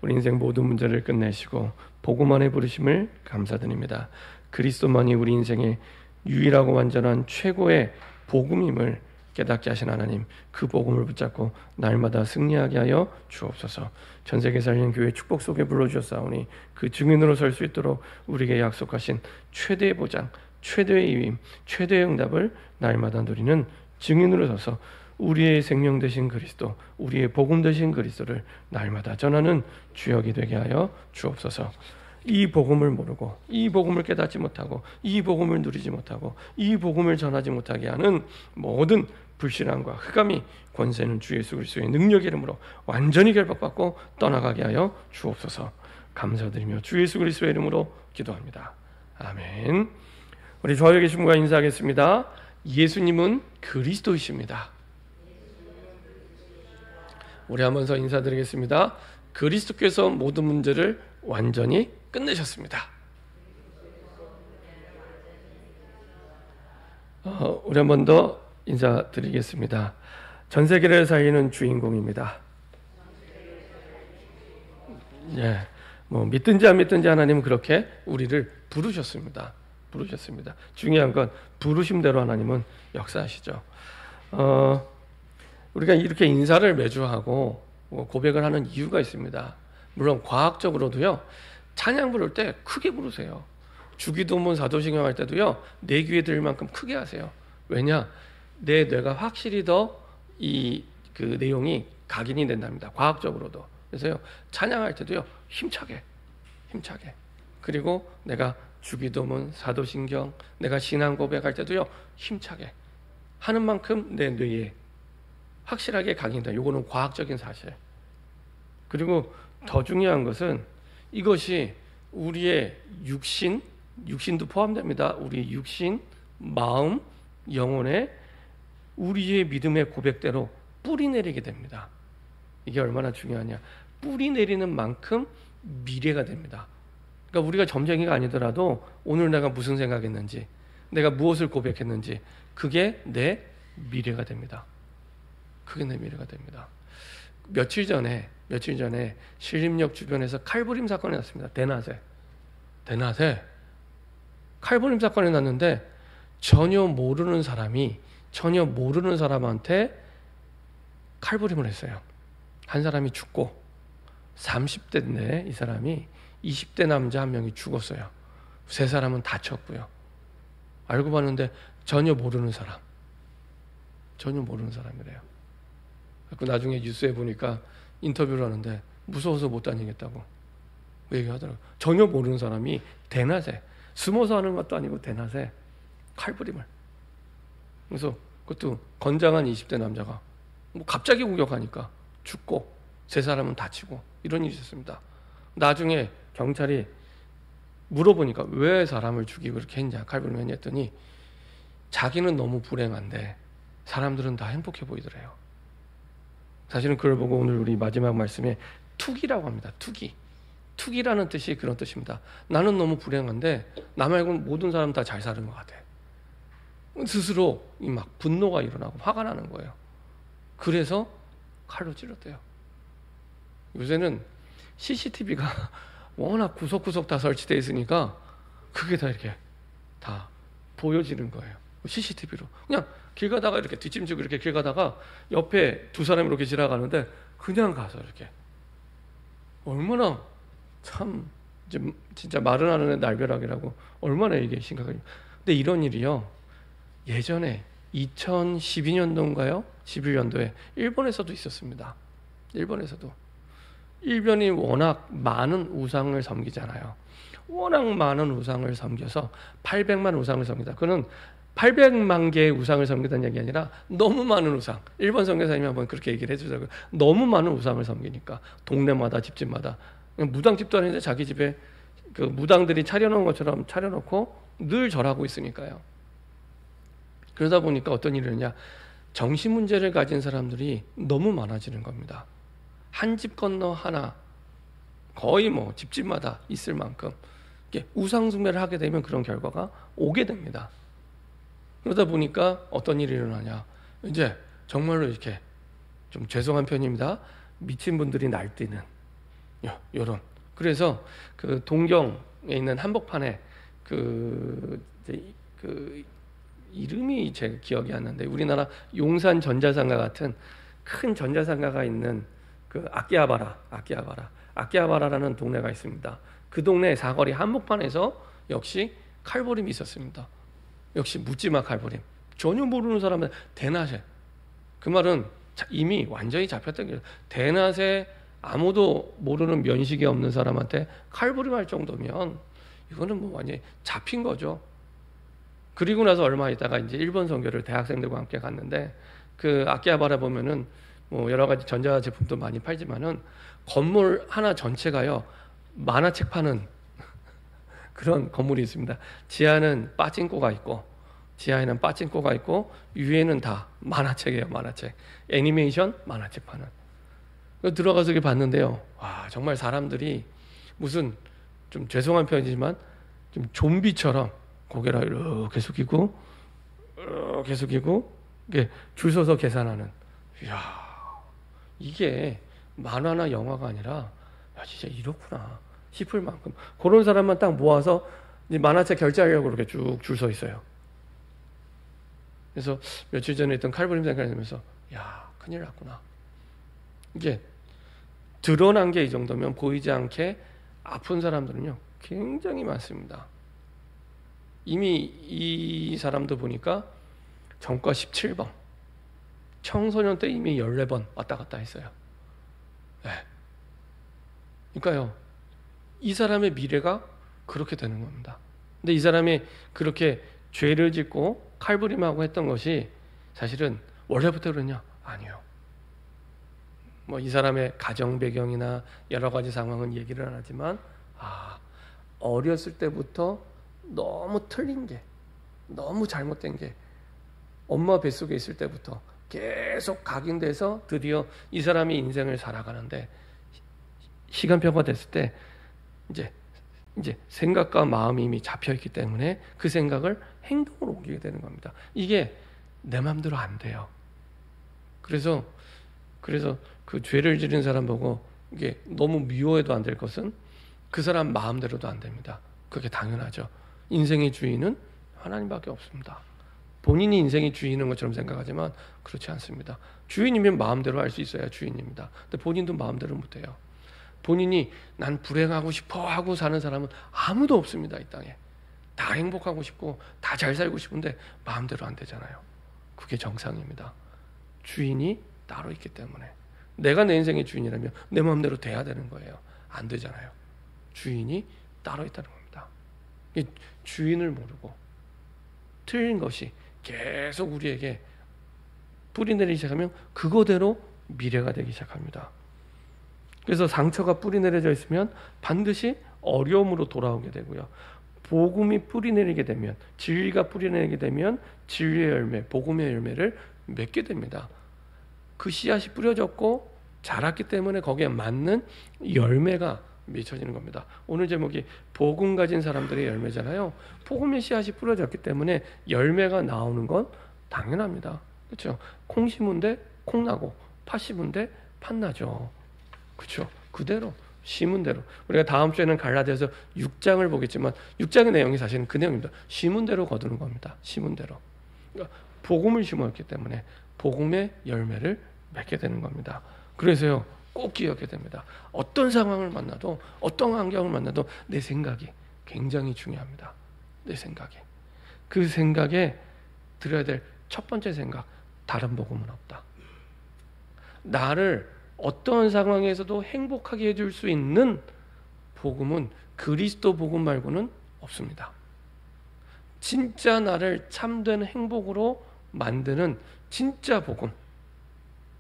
우리 인생 모든 문제를 끝내시고 복음 안에 부르심을 감사드립니다. 그리스도만이 우리 인생의 유일하고 완전한 최고의 복음임을 깨닫게 하신 하나님, 그 복음을 붙잡고 날마다 승리하게 하여 주옵소서. 전 세계 살리는 교회 축복 속에 불러주셨사오니 그 증인으로 설 수 있도록 우리에게 약속하신 최대의 보장, 최대의 이임, 최대의 응답을 날마다 누리는 증인으로 서서 우리의 생명 되신 그리스도, 우리의 복음 되신 그리스도를 날마다 전하는 주역이 되게 하여 주옵소서. 이 복음을 모르고, 이 복음을 깨닫지 못하고, 이 복음을 누리지 못하고, 이 복음을 전하지 못하게 하는 모든 불신앙과 흑암이 권세는 주 예수 그리스도의 능력의 이름으로 완전히 결박받고 떠나가게 하여 주옵소서. 감사드리며 주 예수 그리스도의 이름으로 기도합니다. 아멘. 우리 좌우에 계신 분과 인사하겠습니다. 예수님은 그리스도이십니다. 우리 한번 더 인사드리겠습니다. 그리스도께서 모든 문제를 완전히 끝내셨습니다. 우리 한 번 더 인사드리겠습니다. 전 세계를 살리는 주인공입니다. 예, 뭐 믿든지 안 믿든지 하나님은 그렇게 우리를 부르셨습니다. 중요한 건 부르심대로 하나님은 역사하시죠. 우리가 이렇게 인사를 매주 하고 고백을 하는 이유가 있습니다. 물론 과학적으로도요, 찬양 부를 때 크게 부르세요. 주기도문 사도신경 할 때도요, 내 귀에 들을 만큼 크게 하세요. 왜냐? 내 뇌가 확실히 더 그 내용이 각인이 된답니다. 과학적으로도. 그래서요, 찬양할 때도요, 힘차게. 그리고 내가 주기도문, 사도신경, 내가 신앙 고백할 때도요, 힘차게 하는 만큼 내 뇌에 확실하게 각인된다. 이거는 과학적인 사실. 그리고 더 중요한 것은 이것이 우리의 육신도 포함됩니다. 우리의 육신, 마음, 영혼에 우리의 믿음의 고백대로 뿌리 내리게 됩니다. 이게 얼마나 중요하냐. 뿌리 내리는 만큼 미래가 됩니다. 그러니까 우리가 점쟁이가 아니더라도 오늘 내가 무슨 생각했는지, 내가 무엇을 고백했는지, 그게 내 미래가 됩니다. 그게 내 미래가 됩니다. 며칠 전에 신림역 주변에서 칼부림 사건이 났습니다. 대낮에 칼부림 사건이 났는데 전혀 모르는 사람한테 칼부림을 했어요. 한 사람이 죽고 30대인데 이 사람이 20대 남자 한 명이 죽었어요. 세 사람은 다쳤고요. 알고 봤는데 전혀 모르는 사람이래요. 그 나중에 뉴스에 보니까 인터뷰를 하는데 무서워서 못 다니겠다고 얘기하더라고요. 전혀 모르는 사람이 대낮에, 숨어서 하는 것도 아니고 대낮에 칼부림을. 그래서 그것도 건장한 20대 남자가 뭐 갑자기 공격하니까 죽고 세 사람은 다치고 이런 일이 있었습니다. 나중에 경찰이 물어보니까 왜 사람을 죽이고 그렇게 했냐, 칼부림을 했냐 했더니 자기는 너무 불행한데 사람들은 다 행복해 보이더래요. 사실은 그걸 보고 오늘 우리 마지막 말씀에 투기라고 합니다. 투기라는 뜻이 그런 뜻입니다. 나는 너무 불행한데 나 말고는 모든 사람 다 잘 사는 것 같아. 스스로 막 분노가 일어나고 화가 나는 거예요. 그래서 칼로 찔렀대요. 요새는 CCTV가 워낙 구석구석 다 설치되어 있으니까 그게 다 이렇게 다 보여지는 거예요. CCTV로. 그냥 길 가다가 이렇게 뒷짐지고 이렇게 길 가다가 옆에 두 사람이 이렇게 지나가는데 그냥 가서 이렇게. 얼마나 참 진짜 말은 안 하는 날벼락이라고, 얼마나 이게 심각해요. 근데 이런 일이요, 예전에 2012년도인가요? 11년도에 일본에서도 있었습니다. 일본이 워낙 많은 우상을 섬기잖아요. 워낙 많은 우상을 섬겨서 800만 우상을 섬기다. 그는 800만 개의 우상을 섬기다는 얘기 아니라 너무 많은 우상. 일본 선교사님이 한번 그렇게 얘기를 해주더라고요. 너무 많은 우상을 섬기니까 동네마다 집집마다 무당집도 아닌데 자기 집에 그 무당들이 차려놓은 것처럼 차려놓고 늘 절하고 있으니까요. 그러다 보니까 어떤 일이 되냐, 정신 문제를 가진 사람들이 너무 많아지는 겁니다. 한 집 건너 하나, 거의 뭐 집집마다 있을 만큼 우상 숭배를 하게 되면 그런 결과가 오게 됩니다. 그러다 보니까 어떤 일이 일어나냐, 이제 정말로 이렇게 좀 죄송한 편입니다. 미친 분들이 날뛰는, 요런. 그래서 그 동경에 있는 한복판에 그 이름이 제가 기억이 안 나는데, 우리나라 용산 전자상가 같은 큰 전자상가가 있는 그 아키하바라라는 동네가 있습니다. 그 동네 사거리 한복판에서 역시 칼부림이 있었습니다. 역시 묻지마 칼부림. 전혀 모르는 사람은 대낮에, 그 말은 이미 완전히 잡혔던 게, 대낮에 아무도 모르는 면식이 없는 사람한테 칼부림할 정도면 이거는 뭐 완전히 잡힌 거죠. 그리고 나서 얼마 있다가 이제 일본 선교를 대학생들과 함께 갔는데, 그 아키하바라 보면은 뭐 여러 가지 전자 제품도 많이 팔지만은 건물 하나 전체가요 만화책 파는 그런 건물이 있습니다. 지하에는 빠찡코가 있고 위에는 다 만화책이에요. 만화책, 애니메이션 만화책 파는. 들어가서 봤는데요, 와, 정말 사람들이 무슨, 좀 죄송한 표현이지만 좀 좀비처럼 고개를 이렇게 숙이고 이게 줄 서서 계산하는. 이야, 이게 만화나 영화가 아니라, 야, 진짜 이렇구나 싶을 만큼 그런 사람만 딱 모아서 이제 만화책 결제하려고 이렇게 쭉 줄 서 있어요. 그래서 며칠 전에 있던 칼부림 생각하면서, 야, 큰일 났구나. 이게 드러난 게 이 정도면 보이지 않게 아픈 사람들은요 굉장히 많습니다. 이미 이 사람도 보니까 전과 17번, 청소년 때 이미 14번 왔다 갔다 했어요. 네. 그러니까요, 이 사람의 미래가 그렇게 되는 겁니다. 근데 이 사람이 그렇게 죄를 짓고 칼부림하고 했던 것이 사실은 원래부터 그러냐? 아니요. 뭐 이 사람의 가정 배경이나 여러 가지 상황은 얘기를 안 하지만, 어렸을 때부터 너무 틀린 게, 너무 잘못된 게 엄마 뱃속에 있을 때부터 계속 각인돼서 드디어 이 사람이 인생을 살아가는데, 시간표가 됐을 때 이제 생각과 마음이 이미 잡혀있기 때문에 그 생각을 행동으로 옮기게 되는 겁니다. 이게 내 마음대로 안 돼요. 그래서 그 죄를 지른 사람 보고 이게 너무 미워해도 안 될 것은 그 사람 마음대로도 안 됩니다. 그게 당연하죠. 인생의 주인은 하나님밖에 없습니다. 본인이 인생의 주인인 것처럼 생각하지만 그렇지 않습니다. 주인이면 마음대로 할 수 있어야 주인입니다. 근데 본인도 마음대로 못해요. 본인이 난 불행하고 싶어 하고 사는 사람은 아무도 없습니다. 이 땅에 다 행복하고 싶고 다 잘 살고 싶은데 마음대로 안 되잖아요. 그게 정상입니다. 주인이 따로 있기 때문에. 내가 내 인생의 주인이라면 내 마음대로 돼야 되는 거예요. 안 되잖아요. 주인이 따로 있다는 겁니다. 주인을 모르고 틀린 것이 계속 우리에게 뿌리내리기 시작하면 그거대로 미래가 되기 시작합니다. 그래서 상처가 뿌리내려져 있으면 반드시 어려움으로 돌아오게 되고요. 복음이 뿌리내리게 되면, 진리가 뿌리내리게 되면 진리의 열매, 복음의 열매를 맺게 됩니다. 그 씨앗이 뿌려졌고 자랐기 때문에 거기에 맞는 열매가 맺혀지는 겁니다. 오늘 제목이 복음 가진 사람들의 열매잖아요. 복음의 씨앗이 뿌려졌기 때문에 열매가 나오는 건 당연합니다. 그렇죠? 콩 심은데 콩 나고, 팥 심은데 팥 나죠. 그렇죠? 그대로 심은 대로. 우리가 다음 주에는 갈라디아서 6장을 보겠지만 6장의 내용이 사실은 그 내용입니다. 심은 대로 거두는 겁니다. 심은 대로. 그러니까 복음을 심었기 때문에 복음의 열매를 맺게 되는 겁니다. 그래서요, 꼭 기억해야 됩니다. 어떤 상황을 만나도, 어떤 환경을 만나도 내 생각이 굉장히 중요합니다. 내 생각이. 그 생각에 들어야 될 첫 번째 생각, 다른 복음은 없다. 나를 어떤 상황에서도 행복하게 해줄 수 있는 복음은 그리스도 복음 말고는 없습니다. 진짜 나를 참된 행복으로 만드는 진짜 복음,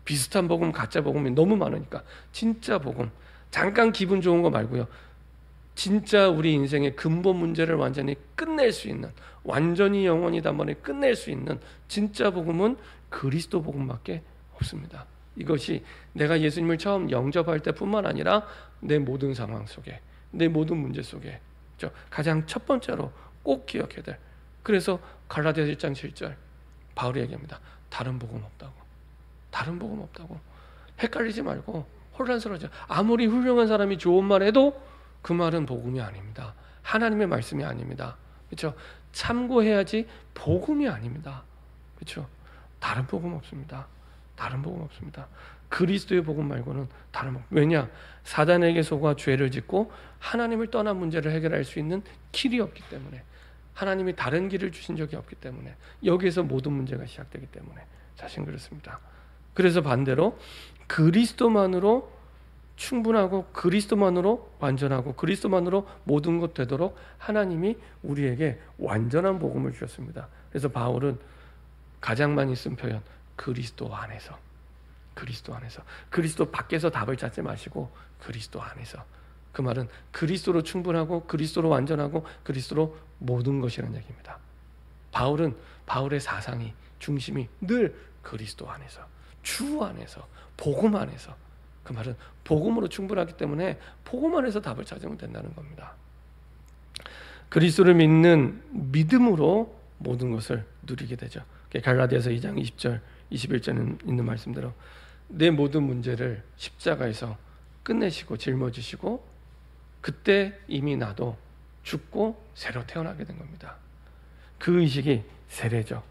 비슷한 복음, 가짜 복음이 너무 많으니까 진짜 복음, 잠깐 기분 좋은 거 말고요, 진짜 우리 인생의 근본 문제를 완전히 끝낼 수 있는, 완전히 영원히 단번에 끝낼 수 있는 진짜 복음은 그리스도 복음밖에 없습니다. 이것이 내가 예수님을 처음 영접할 때뿐만 아니라 내 모든 상황 속에, 내 모든 문제 속에 가장 첫 번째로 꼭 기억해야 될. 그래서 갈라디아서 1장 7절 바울이 얘기합니다. 다른 복음 없다고. 다른 복음 없다고. 헷갈리지 말고 혼란스러워져. 아무리 훌륭한 사람이 좋은 말 해도 그 말은 복음이 아닙니다. 하나님의 말씀이 아닙니다. 그렇죠? 참고해야지 복음이 아닙니다. 그렇죠? 다른 복음 없습니다. 다른 복음 없습니다. 그리스도의 복음 말고는 다른 복음. 왜냐? 사단에게 속아 죄를 짓고 하나님을 떠난 문제를 해결할 수 있는 길이 없기 때문에, 하나님이 다른 길을 주신 적이 없기 때문에, 여기에서 모든 문제가 시작되기 때문에 자신 그렇습니다. 그래서 반대로 그리스도만으로 충분하고 그리스도만으로 완전하고 그리스도만으로 모든 것 되도록 하나님이 우리에게 완전한 복음을 주셨습니다. 그래서 바울은 가장 많이 쓴 표현, 그리스도 안에서. 그리스도 안에서. 그리스도 밖에서 답을 찾지 마시고 그리스도 안에서. 그 말은 그리스도로 충분하고 그리스도로 완전하고 그리스도로 모든 것이라는 얘기입니다. 바울의 사상이, 중심이 늘 그리스도 안에서, 주 안에서, 복음 안에서. 그 말은 복음으로 충분하기 때문에 복음 안에서 답을 찾으면 된다는 겁니다. 그리스도를 믿는 믿음으로 모든 것을 누리게 되죠. 갈라디아서 2장 20절, 21절에 있는 말씀대로 내 모든 문제를 십자가에서 끝내시고 짊어지시고 그때 이미 나도 죽고 새로 태어나게 된 겁니다. 그 의식이 세례죠.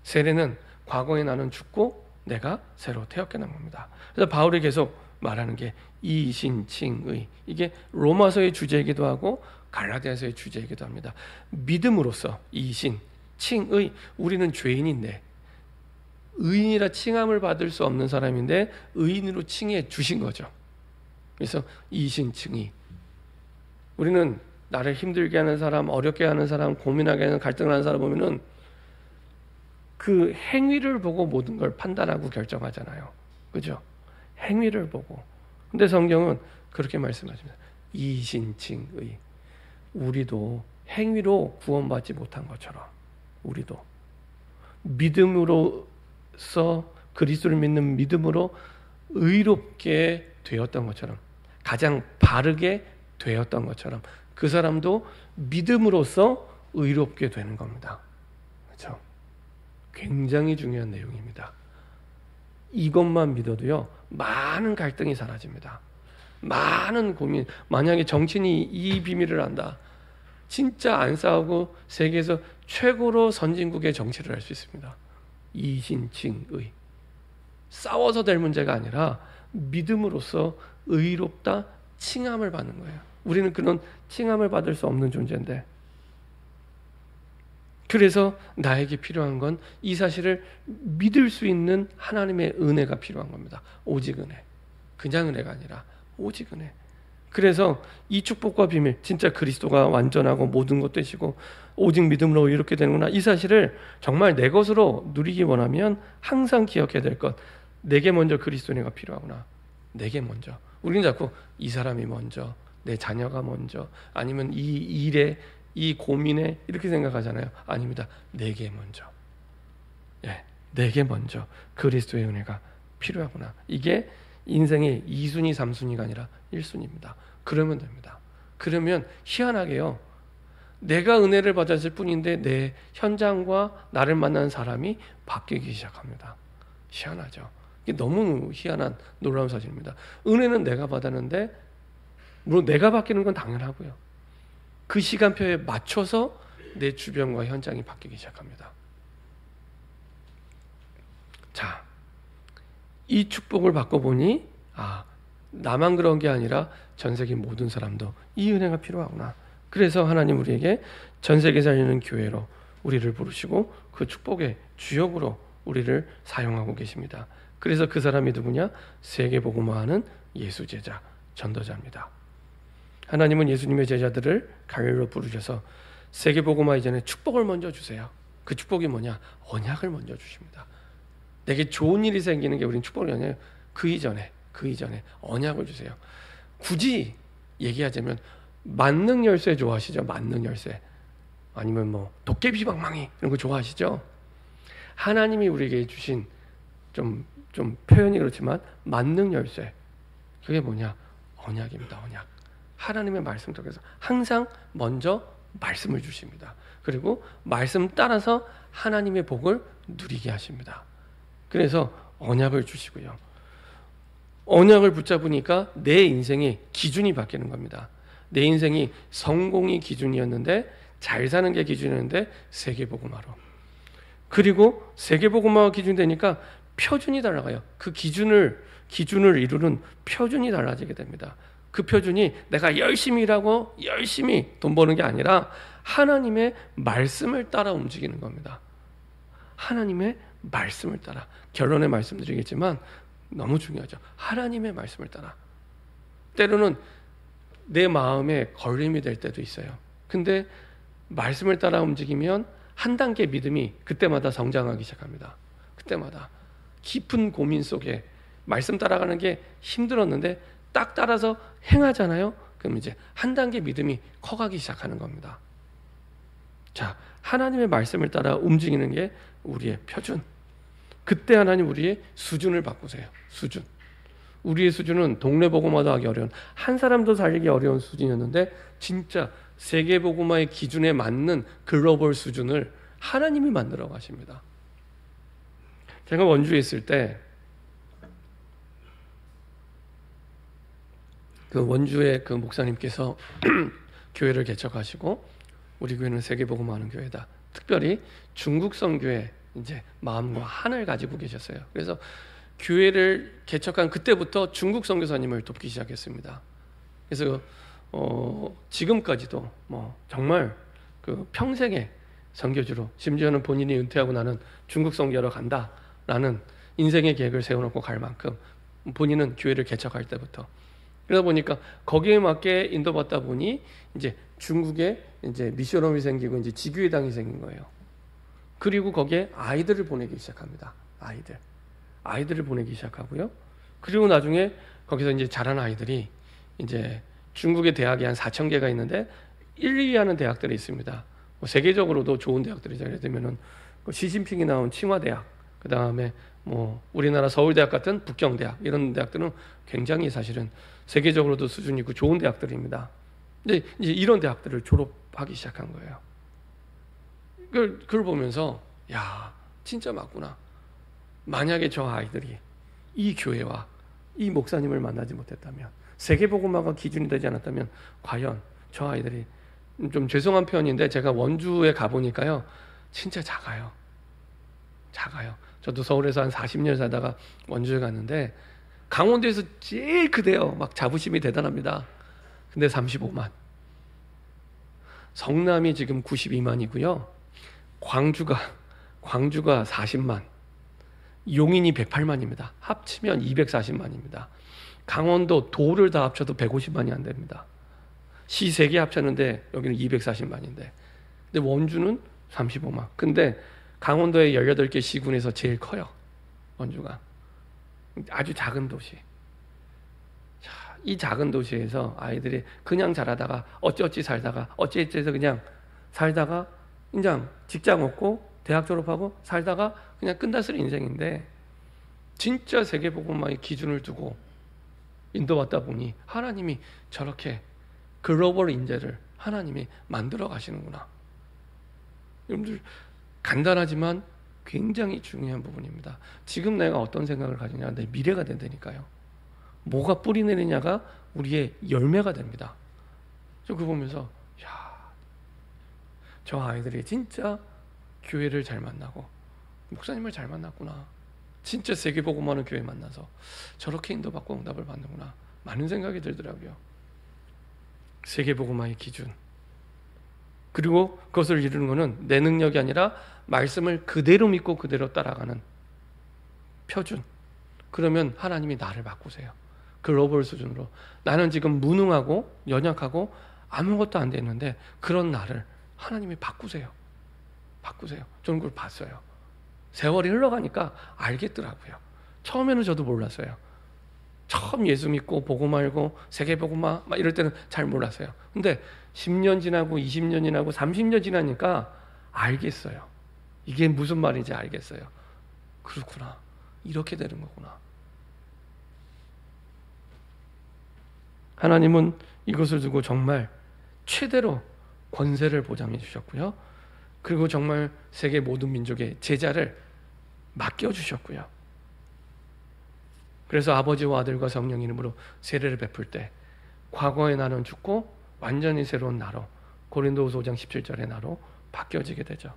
세례는 과거에 나는 죽고 내가 새로 태어나게 된 겁니다. 그래서 바울이 계속 말하는 게 이신칭의, 이게 로마서의 주제이기도 하고 갈라디아서의 주제이기도 합니다. 믿음으로써 이신, 칭의, 우리는 죄인인데 의인이라 칭함을 받을 수 없는 사람인데 의인으로 칭해 주신 거죠. 그래서 이신칭의, 우리는 나를 힘들게 하는 사람, 어렵게 하는 사람, 고민하게 하는, 갈등을 하는 사람 보면은 그 행위를 보고 모든 걸 판단하고 결정하잖아요. 그죠? 행위를 보고. 근데 성경은 그렇게 말씀하십니다. 이신칭의, 우리도 행위로 구원받지 못한 것처럼 우리도 믿음으로써, 그리스도를 믿는 믿음으로 의롭게 되었던 것처럼, 가장 바르게 되었던 것처럼 그 사람도 믿음으로써 의롭게 되는 겁니다. 그렇죠? 굉장히 중요한 내용입니다. 이것만 믿어도요, 많은 갈등이 사라집니다. 많은 고민. 만약에 정치인이 이 비밀을 안다, 진짜 안 싸우고 세계에서 최고로 선진국의 정치를 할 수 있습니다. 이신칭의. 싸워서 될 문제가 아니라 믿음으로써 의롭다, 칭함을 받는 거예요. 우리는 그런 칭함을 받을 수 없는 존재인데, 그래서 나에게 필요한 건 이 사실을 믿을 수 있는 하나님의 은혜가 필요한 겁니다. 오직 은혜. 그냥 은혜가 아니라 오직 은혜. 그래서 이 축복과 비밀, 진짜 그리스도가 완전하고 모든 것 되시고 오직 믿음으로 이렇게 되는구나, 이 사실을 정말 내 것으로 누리기 원하면 항상 기억해야 될 것, 내게 먼저 그리스도가 필요하구나. 내게 먼저. 우리는 자꾸 이 사람이 먼저, 내 자녀가 먼저, 아니면 이 일에, 이 고민에 이렇게 생각하잖아요. 아닙니다. 내게 먼저. 예, 내게 먼저 그리스도의 은혜가 필요하구나. 이게 인생의 2순위, 3순위가 아니라 1순위입니다. 그러면 됩니다. 그러면 희한하게요, 내가 은혜를 받았을 뿐인데 내 현장과 나를 만난 사람이 바뀌기 시작합니다. 희한하죠. 이게 너무 희한한 놀라운 사실입니다. 은혜는 내가 받았는데 물론 내가 바뀌는 건 당연하고요, 그 시간표에 맞춰서 내 주변과 현장이 바뀌기 시작합니다. 자, 이 축복을 받고 보니 나만 그런 게 아니라 전 세계 모든 사람도 이 은혜가 필요하구나. 그래서 하나님 우리에게 전 세계 살리는 교회로 우리를 부르시고 그 축복의 주역으로 우리를 사용하고 계십니다. 그래서 그 사람이 누구냐? 세계 복음화하는 예수 제자, 전도자입니다. 하나님은 예수님의 제자들을 갈릴리로 부르셔서 세계 복음화 이전에 축복을 먼저 주세요. 그 축복이 뭐냐? 언약을 먼저 주십니다. 내게 좋은 일이 생기는 게 우린 축복이 아니에요. 그 이전에 언약을 주세요. 굳이 얘기하자면 만능 열쇠 좋아하시죠? 만능 열쇠. 아니면 뭐 도깨비 방망이 이런 거 좋아하시죠? 하나님이 우리에게 주신 좀 표현이 그렇지만 만능 열쇠, 그게 뭐냐? 언약입니다. 언약. 하나님의 말씀 속에서 항상 먼저 말씀을 주십니다. 그리고 말씀 따라서 하나님의 복을 누리게 하십니다. 그래서 언약을 주시고요, 언약을 붙잡으니까 내 인생의 기준이 바뀌는 겁니다. 내 인생이 성공이 기준이었는데, 잘 사는 게 기준이었는데 세계복음화로. 그리고 세계복음화가 기준이 되니까 표준이 달라가요. 그 기준을 이루는 표준이 달라지게 됩니다. 그 표준이 내가 열심히 일하고 열심히 돈 버는 게 아니라 하나님의 말씀을 따라 움직이는 겁니다. 하나님의 말씀을 따라. 결론에 말씀드리겠지만 너무 중요하죠. 하나님의 말씀을 따라. 때로는 내 마음에 걸림이 될 때도 있어요. 근데 말씀을 따라 움직이면 한 단계 믿음이 그때마다 성장하기 시작합니다. 그때마다 깊은 고민 속에 말씀 따라가는 게 힘들었는데 딱 따라서 행하잖아요. 그럼 이제 한 단계 믿음이 커가기 시작하는 겁니다. 자, 하나님의 말씀을 따라 움직이는 게 우리의 표준. 그때 하나님 우리의 수준을 바꾸세요. 수준. 우리의 수준은 동네 복음화도 하기 어려운, 한 사람도 살리기 어려운 수준이었는데 진짜 세계 복음화의 기준에 맞는 글로벌 수준을 하나님이 만들어 가십니다. 제가 원주에 있을 때 그 원주의 그 목사님께서 교회를 개척하시고, 우리 교회는 세계 복음화하는 교회다. 특별히 중국 선교에 이제 마음과 한을 가지고 계셨어요. 그래서 교회를 개척한 그때부터 중국 선교사님을 돕기 시작했습니다. 그래서 지금까지도 정말 그 평생의 선교주로, 심지어는 본인이 은퇴하고 나는 중국 선교하러 간다라는 인생의 계획을 세워놓고 갈 만큼 본인은 교회를 개척할 때부터. 그러다 보니까 거기에 맞게 인도받다 보니 이제 중국에 이제 미션홈이 생기고 이제 지교회당이 생긴 거예요. 그리고 거기에 아이들을 보내기 시작합니다. 아이들을 보내기 시작하고요. 그리고 나중에 거기서 이제 자란 아이들이 이제 중국의 대학이 한 4,000개가 있는데 1, 2위 하는 대학들이 있습니다. 세계적으로도 좋은 대학들이죠. 예를 들면은 시진핑이 나온 칭화대학, 그 다음에 우리나라 서울대학 같은 북경대학, 이런 대학들은 굉장히 사실은 세계적으로도 수준이 있고 좋은 대학들입니다. 근데 이제 이런 대학들을 졸업하기 시작한 거예요. 그걸 보면서 야, 진짜 맞구나. 만약에 저 아이들이 이 교회와 이 목사님을 만나지 못했다면, 세계복음화가 기준이 되지 않았다면 과연 저 아이들이, 좀 죄송한 표현인데 제가 원주에 가보니까요 진짜 작아요. 저도 서울에서 한 40년 살다가 원주에 갔는데 강원도에서 제일 크대요. 막 자부심이 대단합니다. 근데 35만. 성남이 지금 92만이고요. 광주가 40만. 용인이 108만입니다. 합치면 240만입니다. 강원도 도를 다 합쳐도 150만이 안 됩니다. 시 3개 합쳤는데 여기는 240만인데. 근데 원주는 35만. 근데 강원도의 18개 시군에서 제일 커요. 원주가. 아주 작은 도시. 자, 이 작은 도시에서 아이들이 그냥 자라다가 어찌어찌 살다가 어찌어찌해서 그냥 살다가 그냥 직장 얻고 대학 졸업하고 살다가 그냥 끝났을 인생인데, 진짜 세계복음화의 기준을 두고 인도받다 보니 하나님이 저렇게 글로벌 인재를 하나님이 만들어 가시는구나. 여러분들, 간단하지만 굉장히 중요한 부분입니다. 지금 내가 어떤 생각을 가지냐, 내 미래가 된다니까요. 뭐가 뿌리 내리냐가 우리의 열매가 됩니다. 저 그거 보면서 저 아이들이 진짜 교회를 잘 만나고 목사님을 잘 만났구나. 진짜 세계복음화하는 교회 만나서 저렇게 인도받고 응답을 받는구나. 많은 생각이 들더라고요. 세계복음화의 기준. 그리고 그것을 이루는 것은 내 능력이 아니라 말씀을 그대로 믿고 그대로 따라가는 표준. 그러면 하나님이 나를 바꾸세요. 글로벌 수준으로. 나는 지금 무능하고 연약하고 아무것도 안 되는데 그런 나를 하나님이 바꾸세요. 저는 그걸 봤어요. 세월이 흘러가니까 알겠더라고요. 처음에는 저도 몰랐어요. 처음 예수 믿고 복음 알고 세계복음화 막 이럴 때는 잘 몰랐어요. 근데 10년 지나고 20년 지나고 30년 지나니까 알겠어요. 이게 무슨 말인지 알겠어요. 그렇구나. 이렇게 되는 거구나. 하나님은 이것을 두고 정말 최대로 권세를 보장해 주셨고요. 그리고 정말 세계 모든 민족의 제자를 맡겨주셨고요. 그래서 아버지와 아들과 성령 이름으로 세례를 베풀 때 과거의 나는 죽고 완전히 새로운 나로, 고린도후서 5장 17절의 나로 바뀌어지게 되죠.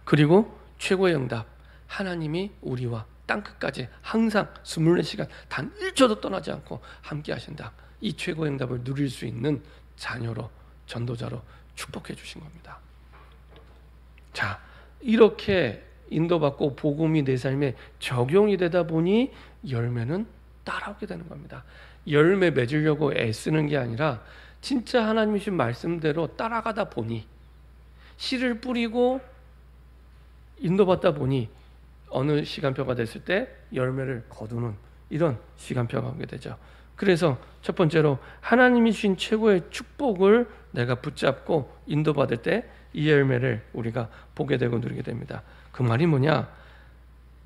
그리고 최고의 응답, 하나님이 우리와 땅끝까지 항상 24시간 단 1초도 떠나지 않고 함께 하신다. 이 최고의 응답을 누릴 수 있는 자녀로, 전도자로 축복해 주신 겁니다. 자, 이렇게 인도받고 복음이 내 삶에 적용이 되다 보니 열매는 따라오게 되는 겁니다. 열매 맺으려고 애쓰는 게 아니라 진짜 하나님이 주신 말씀대로 따라가다 보니, 씨를 뿌리고 인도받다 보니 어느 시간표가 됐을 때 열매를 거두는 이런 시간표가 오게 되죠. 그래서 첫 번째로 하나님이 주신 최고의 축복을 내가 붙잡고 인도받을 때 이 열매를 우리가 보게 되고 누리게 됩니다. 그 말이 뭐냐?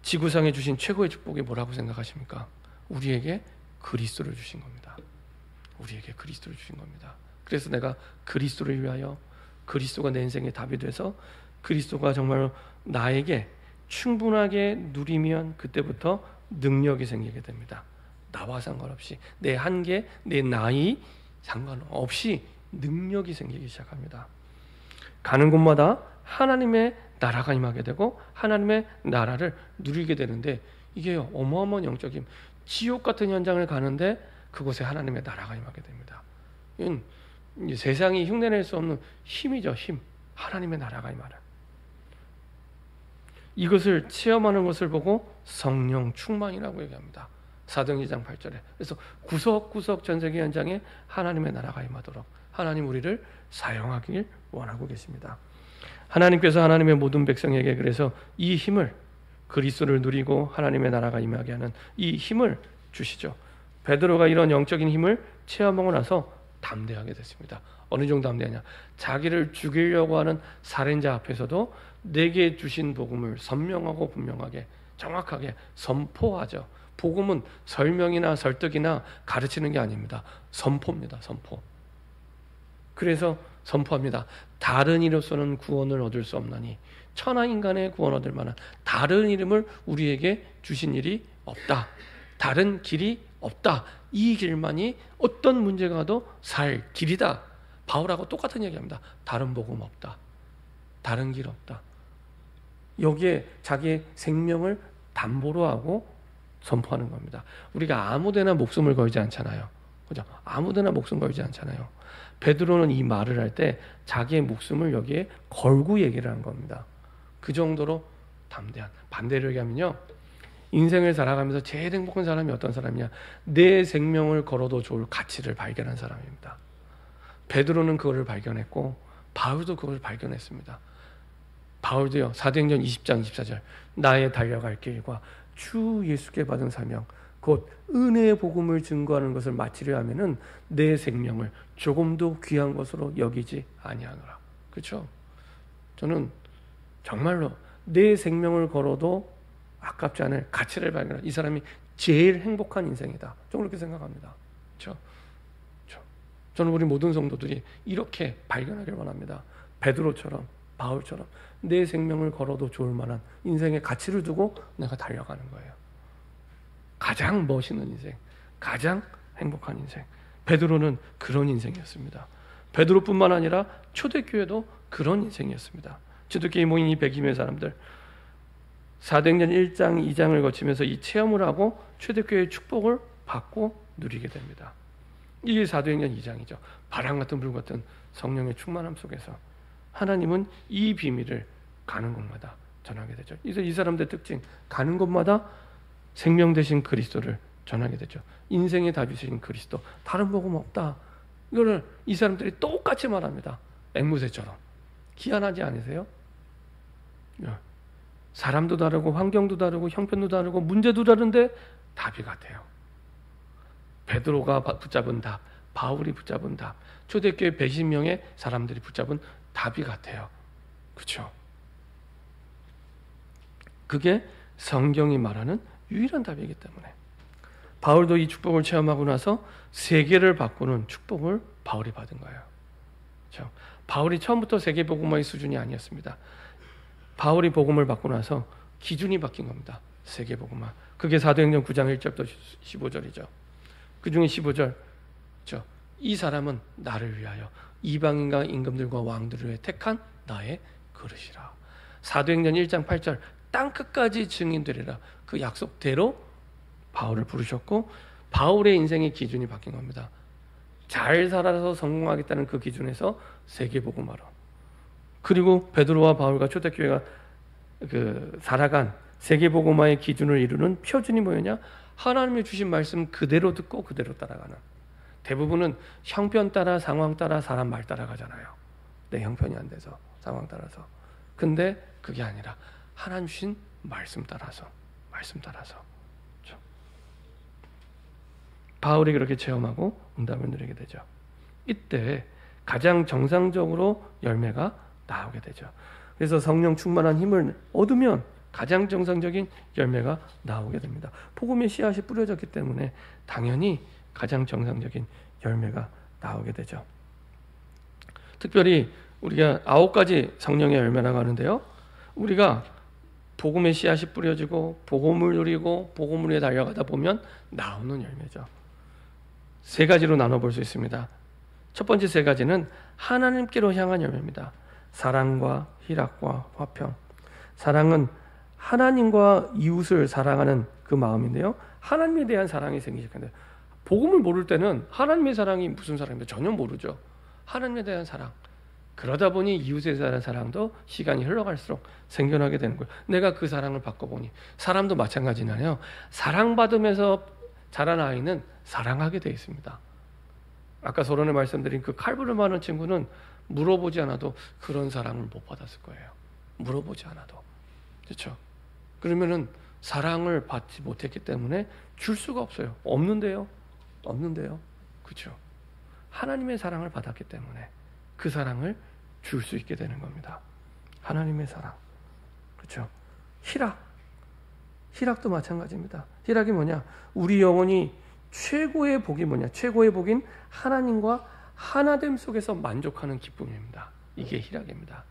지구상에 주신 최고의 축복이 뭐라고 생각하십니까? 우리에게 그리스도를 주신 겁니다. 우리에게 그리스도를 주신 겁니다. 그래서 내가 그리스도를 위하여, 그리스도가 내 인생의 답이 돼서 그리스도가 정말 나에게 충분하게 누리면 그때부터 능력이 생기게 됩니다. 나와 상관없이, 내 한계, 내 나이 상관없이 능력이 생기기 시작합니다. 가는 곳마다 하나님의 나라가 임하게 되고 하나님의 나라를 누리게 되는데, 이게 어마어마한 영적인 지옥 같은 현장을 가는데 그곳에 하나님의 나라가 임하게 됩니다. 이건 세상이 흉내낼 수 없는 힘이죠. 힘. 하나님의 나라가 임하는. 이것을 체험하는 것을 보고 성령 충만이라고 얘기합니다. 사도행전 2장 8절에. 그래서 구석구석 전세계 현장에 하나님의 나라가 임하도록 하나님 우리를 사용하길 원하고 계십니다. 하나님께서 하나님의 모든 백성에게 그래서 이 힘을, 그리스도를 누리고 하나님의 나라가 임하게 하는 이 힘을 주시죠. 베드로가 이런 영적인 힘을 체험하고 나서 담대하게 됐습니다. 어느 정도 담대하냐? 자기를 죽이려고 하는 살인자 앞에서도 내게 주신 복음을 선명하고 분명하게 정확하게 선포하죠. 복음은 설명이나 설득이나 가르치는 게 아닙니다. 선포입니다. 선포. 그래서 선포합니다. 다른 이로서는 구원을 얻을 수 없나니 천하 인간의 구원 얻을 만한 다른 이름을 우리에게 주신 일이 없다. 다른 길이 없다. 이 길만이 어떤 문제가 와도 살 길이다. 바울하고 똑같은 얘기합니다. 다른 복음 없다. 다른 길 없다. 여기에 자기의 생명을 담보로 하고 선포하는 겁니다. 우리가 아무데나 목숨을 걸지 않잖아요. 그죠? 아무데나 목숨 걸지 않잖아요. 베드로는 이 말을 할 때 자기의 목숨을 여기에 걸고 얘기를 한 겁니다. 그 정도로 담대한. 반대로 얘기하면요, 인생을 살아가면서 제일 행복한 사람이 어떤 사람이냐? 내 생명을 걸어도 좋을 가치를 발견한 사람입니다. 베드로는 그거를 발견했고 바울도 그걸 발견했습니다. 바울도요, 사도행전 20장 24절 나의 달려갈 길과 주 예수께 받은 사명 곧 은혜의 복음을 증거하는 것을 마치려 하면은 내 생명을 조금도 귀한 것으로 여기지 아니하노라. 그렇죠? 저는 정말로 내 생명을 걸어도 아깝지 않을 가치를 발견한 이 사람이 제일 행복한 인생이다. 저는 그렇게 생각합니다. 그렇죠? 저는 우리 모든 성도들이 이렇게 발견하길 원합니다. 베드로처럼, 바울처럼 내 생명을 걸어도 좋을 만한 인생의 가치를 두고 내가 달려가는 거예요. 가장 멋있는 인생, 가장 행복한 인생. 베드로는 그런 인생이었습니다. 베드로뿐만 아니라 초대교회도 그런 인생이었습니다. 초대교회 모인 이 100인의 사람들, 사도행전 1장, 2장을 거치면서 이 체험을 하고 초대교회의 축복을 받고 누리게 됩니다. 이게 사도행전 2장이죠. 바람 같은 불 같은 성령의 충만함 속에서 하나님은 이 비밀을 가는 곳마다 전하게 되죠. 그래서 이 사람들의 특징, 가는 곳마다 생명 되신 그리스도를 전하게 되죠. 인생의 답이신 그리스도, 다른 복음 없다. 이거를 이 사람들이 똑같이 말합니다. 앵무새처럼. 희한하지 않으세요? 사람도 다르고 환경도 다르고 형편도 다르고 문제도 다른데 답이 같아요. 베드로가 붙잡은 답, 바울이 붙잡은 답, 초대교회 120명의 사람들이 붙잡은 답이 같아요. 그렇죠? 그게 성경이 말하는 유일한 답이기 때문에 바울도 이 축복을 체험하고 나서 세계를 바꾸는 축복을 바울이 받은 거예요. 그렇죠? 바울이 처음부터 세계복음화의 수준이 아니었습니다. 바울이 복음을 받고 나서 기준이 바뀐 겁니다. 세계복음화. 그게 사도행전 9장 1절부터 15절이죠. 그 중에 15절, 이 사람은 나를 위하여 이방인과 임금들과 왕들을 위해 택한 나의 그릇이라. 사도행전 1장 8절, 땅끝까지 증인되리라. 그 약속대로 바울을 부르셨고, 바울의 인생의 기준이 바뀐 겁니다. 잘 살아서 성공하겠다는 그 기준에서 세계복음화로. 그리고 베드로와 바울과 초대교회가 살아간 세계복음화의 기준을 이루는 표준이 뭐였냐? 하나님이 주신 말씀 그대로 듣고 그대로 따라가는. 대부분은 형편 따라, 상황 따라, 사람 말 따라가잖아요. 내 형편이 안 돼서, 상황 따라서. 근데 그게 아니라 하나님 주신 말씀 따라서. 그렇죠? 바울이 그렇게 체험하고 응답을 누리게 되죠. 이때 가장 정상적으로 열매가 나오게 되죠. 그래서 성령 충만한 힘을 얻으면 가장 정상적인 열매가 나오게 됩니다. 복음의 씨앗이 뿌려졌기 때문에 당연히 가장 정상적인 열매가 나오게 되죠. 특별히 우리가 9가지 성령의 열매라고 하는데요. 우리가 복음의 씨앗이 뿌려지고 복음을 누리고 복음을 위해 달려가다 보면 나오는 열매죠. 3가지로 나눠볼 수 있습니다. 첫 번째 3가지는 하나님께로 향한 열매입니다. 사랑과 희락과 화평. 사랑은 하나님과 이웃을 사랑하는 그 마음인데요. 하나님에 대한 사랑이 생기실 텐데, 복음을 모를 때는 하나님의 사랑이 무슨 사랑인지 전혀 모르죠. 하나님에 대한 사랑. 그러다 보니 이웃에 대한 사랑도 시간이 흘러갈수록 생겨나게 되는 거예요. 내가 그 사랑을 받고 보니 사람도 마찬가지나요. 사랑받으면서 자란 아이는 사랑하게 되어 있습니다. 아까 서론에 말씀드린 그 칼부름하는 친구는 물어보지 않아도 그런 사랑을 못 받았을 거예요. 물어보지 않아도. 그렇죠? 그러면은 사랑을 받지 못했기 때문에 줄 수가 없어요. 없는데요. 그렇죠? 하나님의 사랑을 받았기 때문에 그 사랑을 줄 수 있게 되는 겁니다. 하나님의 사랑. 그렇죠? 희락도 마찬가지입니다. 희락이 뭐냐? 우리 영혼이 최고의 복이 뭐냐? 최고의 복인 하나님과 하나됨 속에서 만족하는 기쁨입니다. 이게 희락입니다.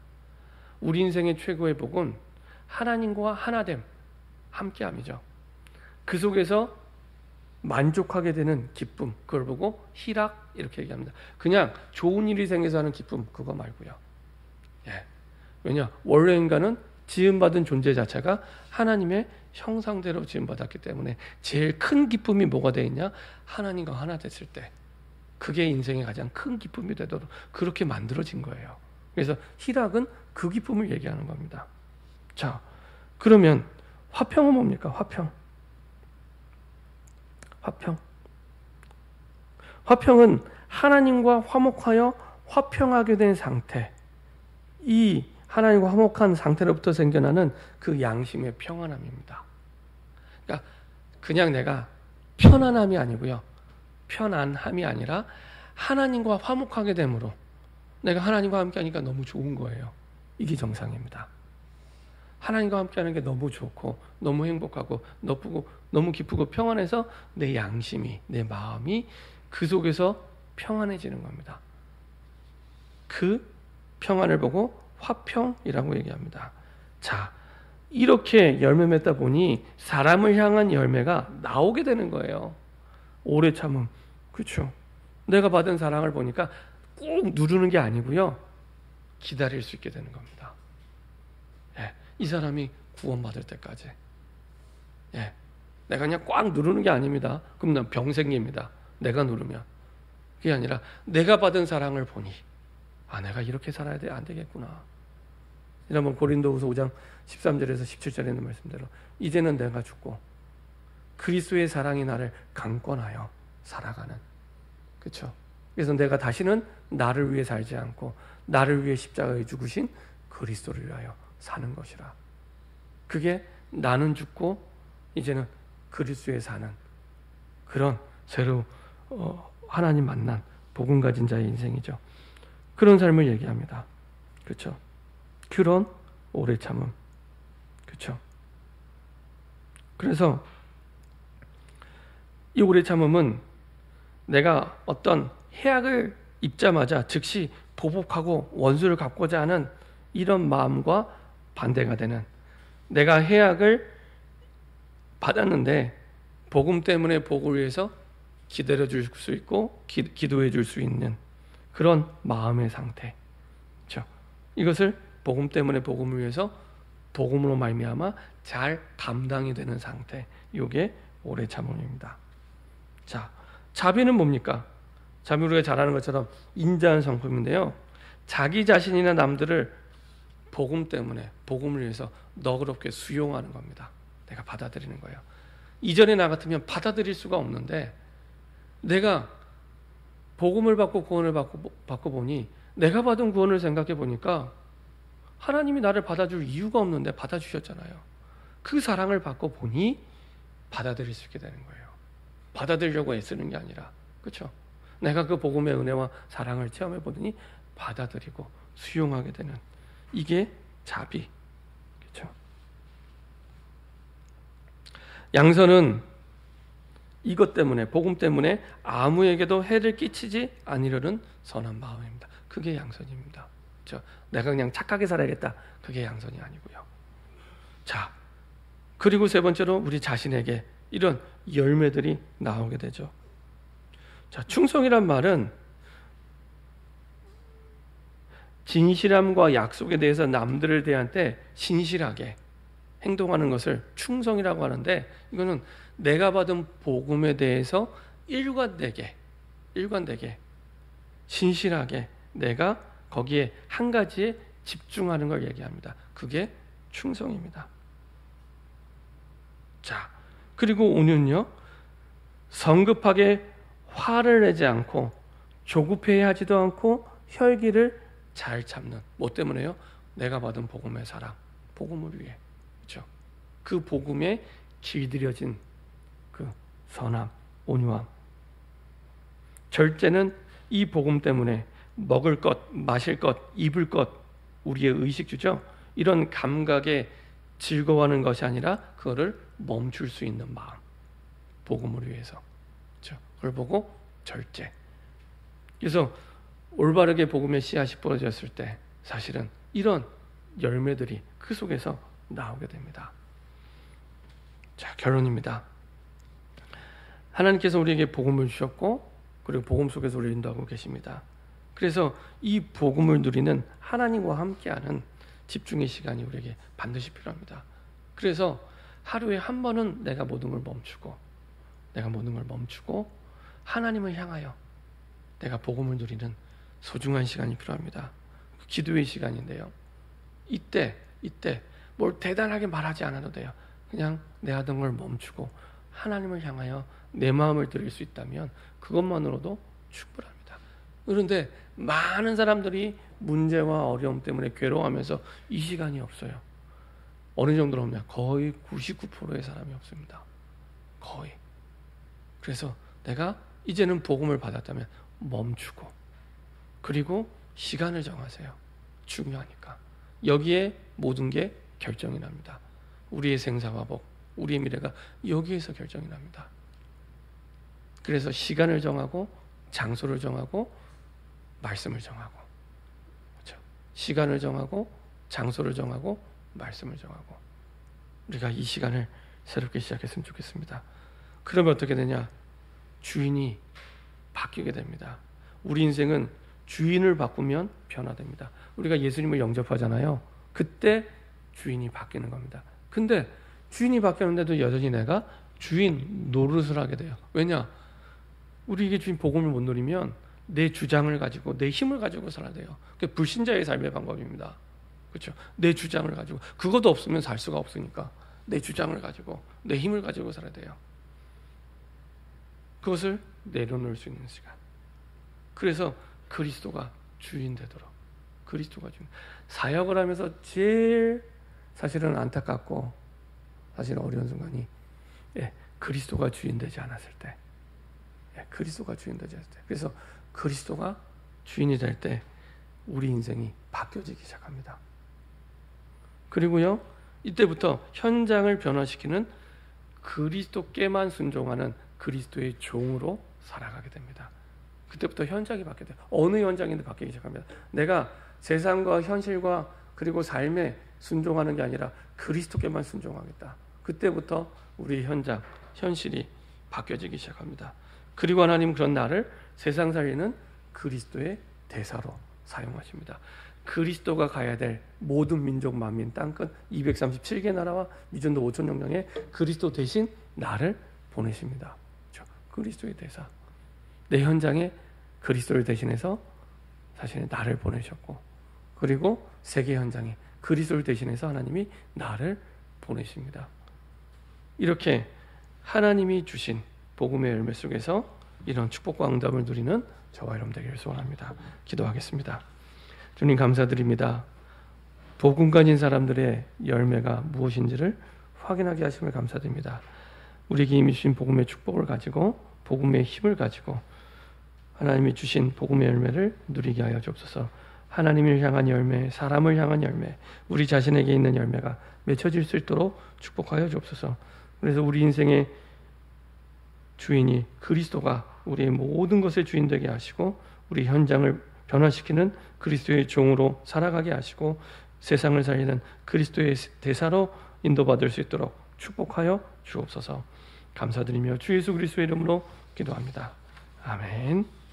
우리 인생의 최고의 복은 하나님과 하나됨, 함께함이죠. 그 속에서 만족하게 되는 기쁨, 그걸 보고 희락 이렇게 얘기합니다. 그냥 좋은 일이 생겨서 하는 기쁨, 그거 말고요. 왜냐? 원래 인간은 지음받은 존재 자체가 하나님의 형상대로 지음받았기 때문에 제일 큰 기쁨이 뭐가 되어 있냐? 하나님과 하나 됐을 때. 그게 인생의 가장 큰 기쁨이 되도록 그렇게 만들어진 거예요. 그래서 희락은 그 기쁨을 얘기하는 겁니다. 자, 그러면 화평은 뭡니까? 화평은 하나님과 화목하여 화평하게 된 상태. 이 하나님과 화목한 상태로부터 생겨나는 그 양심의 평안함입니다. 그러니까 그냥 내가 편안함이 아니고요. 편안함이 아니라 하나님과 화목하게 됨으로 내가 하나님과 함께하니까 너무 좋은 거예요. 이게 정상입니다. 하나님과 함께하는 게 너무 좋고 너무 행복하고 너무 기쁘고 평안해서 내 양심이, 내 마음이 그 속에서 평안해지는 겁니다. 그 평안을 보고 화평이라고 얘기합니다. 자, 이렇게 열매 맺다 보니 사람을 향한 열매가 나오게 되는 거예요. 오래 참음. 그렇죠? 내가 받은 사랑을 보니까 꼭 누르는 게 아니고요. 기다릴 수 있게 되는 겁니다. 이 사람이 구원받을 때까지. 내가 그냥 꽉 누르는 게 아닙니다. 그럼 난 병 생깁니다. 내가 누르면. 그게 아니라 내가 받은 사랑을 보니 내가 이렇게 살아야 돼. 안 되겠구나. 지난번 고린도후서 5장 13절에서 17절에 있는 말씀대로 이제는 내가 죽고 그리스도의 사랑이 나를 강권하여 살아가는. 그렇죠? 그래서 내가 다시는 나를 위해 살지 않고 나를 위해 십자가에 죽으신 그리스도를 위하여 사는 것이라. 그게 나는 죽고 이제는 그리스도에 사는 그런 새로 하나님 만난 복음 가진 자의 인생이죠. 그런 삶을 얘기합니다. 그렇죠? 그런 오래 참음. 그렇죠? 그래서 이 오래 참음은 내가 어떤 해악을 입자마자 즉시 보복하고 원수를 갚고자 하는 이런 마음과 반대가 되는, 내가 해악을 받았는데 복음 때문에 복을 위해서 기다려 줄 수 있고 기도해 줄 수 있는 그런 마음의 상태. 그렇죠? 이것을 복음 때문에 복음을 위해서 복음으로 말미암아 잘 감당이 되는 상태. 이게 오래 참음입니다. 자, 자비는 뭡니까? 자비 우리가 잘 아는 것처럼 인자한 성품인데요. 자기 자신이나 남들을 복음 때문에 복음을 위해서 너그럽게 수용하는 겁니다. 내가 받아들이는 거예요. 이전에 나 같으면 받아들일 수가 없는데 내가 복음을 받고 구원을 받고 보니 내가 받은 구원을 생각해 보니까 하나님이 나를 받아줄 이유가 없는데 받아주셨잖아요. 그 사랑을 받고 보니 받아들일 수 있게 되는 거예요. 받아들이려고 애쓰는 게 아니라, 그렇죠? 내가 그 복음의 은혜와 사랑을 체험해 보더니 받아들이고 수용하게 되는 이게 자비, 그렇죠? 양선은 이것 때문에 복음 때문에 아무에게도 해를 끼치지 아니려는 선한 마음입니다. 그게 양선입니다. 그렇죠? 내가 그냥 착하게 살아야겠다. 그게 양선이 아니고요. 자, 그리고 세 번째로 우리 자신에게 이런 열매들이 나오게 되죠. 자, 충성이란 말은 진실함과 약속에 대해서 남들을 대할 때 신실하게 행동하는 것을 충성이라고 하는데, 이거는 내가 받은 복음에 대해서 일관되게 신실하게 내가 거기에 한 가지에 집중하는 걸 얘기합니다. 그게 충성입니다. 자, 그리고 5는요, 성급하게 화를 내지 않고 조급해하지도 않고 혈기를 잘 참는. 뭐 때문에요? 내가 받은 복음의 사랑, 복음을 위해, 그렇죠? 그 복음에 길들여진 그 선함, 온유함. 절제는 이 복음 때문에 먹을 것, 마실 것, 입을 것, 우리의 의식주죠. 이런 감각에 즐거워하는 것이 아니라 그거를 멈출 수 있는 마음, 복음을 위해서. 그렇죠? 그걸 보고 절제. 그래서 올바르게 복음의 씨앗이 뿌려졌을 때 사실은 이런 열매들이 그 속에서 나오게 됩니다. 자, 결론입니다. 하나님께서 우리에게 복음을 주셨고 그리고 복음 속에서 우리를 인도하고 계십니다. 그래서 이 복음을 누리는 하나님과 함께하는 집중의 시간이 우리에게 반드시 필요합니다. 그래서 하루에 한 번은 내가 모든 걸 멈추고 하나님을 향하여 내가 복음을 누리는 소중한 시간이 필요합니다. 기도의 시간인데요. 이때 뭘 대단하게 말하지 않아도 돼요. 그냥 내 하던 걸 멈추고 하나님을 향하여 내 마음을 드릴 수 있다면 그것만으로도 충분합니다. 그런데 많은 사람들이 문제와 어려움 때문에 괴로워하면서 이 시간이 없어요. 어느 정도로 하면 거의 99%의 사람이 없습니다. 거의. 그래서 내가 이제는 복음을 받았다면 멈추고 그리고 시간을 정하세요. 중요하니까. 여기에 모든 게 결정이 납니다. 우리의 생사와 복, 우리의 미래가 여기에서 결정이 납니다. 그래서 시간을 정하고 장소를 정하고 말씀을 정하고, 그렇죠? 시간을 정하고 장소를 정하고 말씀을 정하고 우리가 이 시간을 새롭게 시작했으면 좋겠습니다. 그러면 어떻게 되냐? 주인이 바뀌게 됩니다. 우리 인생은 주인을 바꾸면 변화됩니다. 우리가 예수님을 영접하잖아요. 그때 주인이 바뀌는 겁니다. 근데 주인이 바뀌었는데도 여전히 내가 주인 노릇을 하게 돼요. 왜냐? 우리에게 주인 복음을 못 누리면 내 주장을 가지고 내 힘을 가지고 살아야 돼요. 그게 불신자의 삶의 방법입니다. 그렇죠? 내 주장을 가지고 그것도 없으면 살 수가 없으니까 내 주장을 가지고 내 힘을 가지고 살아야 돼요. 그것을 내려놓을 수 있는 시간. 그래서 그리스도가 주인 되도록, 그리스도가 주인. 사역을 하면서 제일 사실은 안타깝고 사실 어려운 순간이 그리스도가 주인 되지 않았을 때, 그리스도가 주인 되지 않았을 때. 그래서 그리스도가 주인이 될 때 우리 인생이 바뀌어지기 시작합니다. 그리고요, 이때부터 현장을 변화시키는 그리스도께만 순종하는 그리스도의 종으로 살아가게 됩니다. 그때부터 현장이 바뀌게 돼요. 어느 현장인데 바뀌기 시작합니다. 내가 세상과 현실과 그리고 삶에 순종하는 게 아니라 그리스도께만 순종하겠다. 그때부터 우리 현장, 현실이 바뀌어지기 시작합니다. 그리고 하나님 그런 나를 세상 살리는 그리스도의 대사로 사용하십니다. 그리스도가 가야 될 모든 민족 만민 땅끝 237개 나라와 미전도 5천 영령에 그리스도 대신 나를 보내십니다. 그렇죠? 그리스도의 대사. 내 현장에 그리스도를 대신해서 자신의 나를 보내셨고, 그리고 세계 현장에 그리스도를 대신해서 하나님이 나를 보내십니다. 이렇게 하나님이 주신 복음의 열매 속에서 이런 축복과 응답을 누리는 저와 여러분 되기를 소원합니다. 기도하겠습니다. 주님 감사드립니다. 복음 가진 사람들의 열매가 무엇인지를 확인하게 하심을 감사드립니다. 우리에게 이미 주신 복음의 축복을 가지고 복음의 힘을 가지고 하나님이 주신 복음의 열매를 누리게 하여 주옵소서. 하나님을 향한 열매, 사람을 향한 열매, 우리 자신에게 있는 열매가 맺혀질 수 있도록 축복하여 주옵소서. 그래서 우리 인생의 주인이 그리스도가 우리의 모든 것의 주인 되게 하시고 우리 현장을 변화시키는 그리스도의 종으로 살아가게 하시고 세상을 살리는 그리스도의 대사로 인도받을 수 있도록 축복하여 주옵소서. 감사드리며 주 예수 그리스도의 이름으로 기도합니다. 아멘.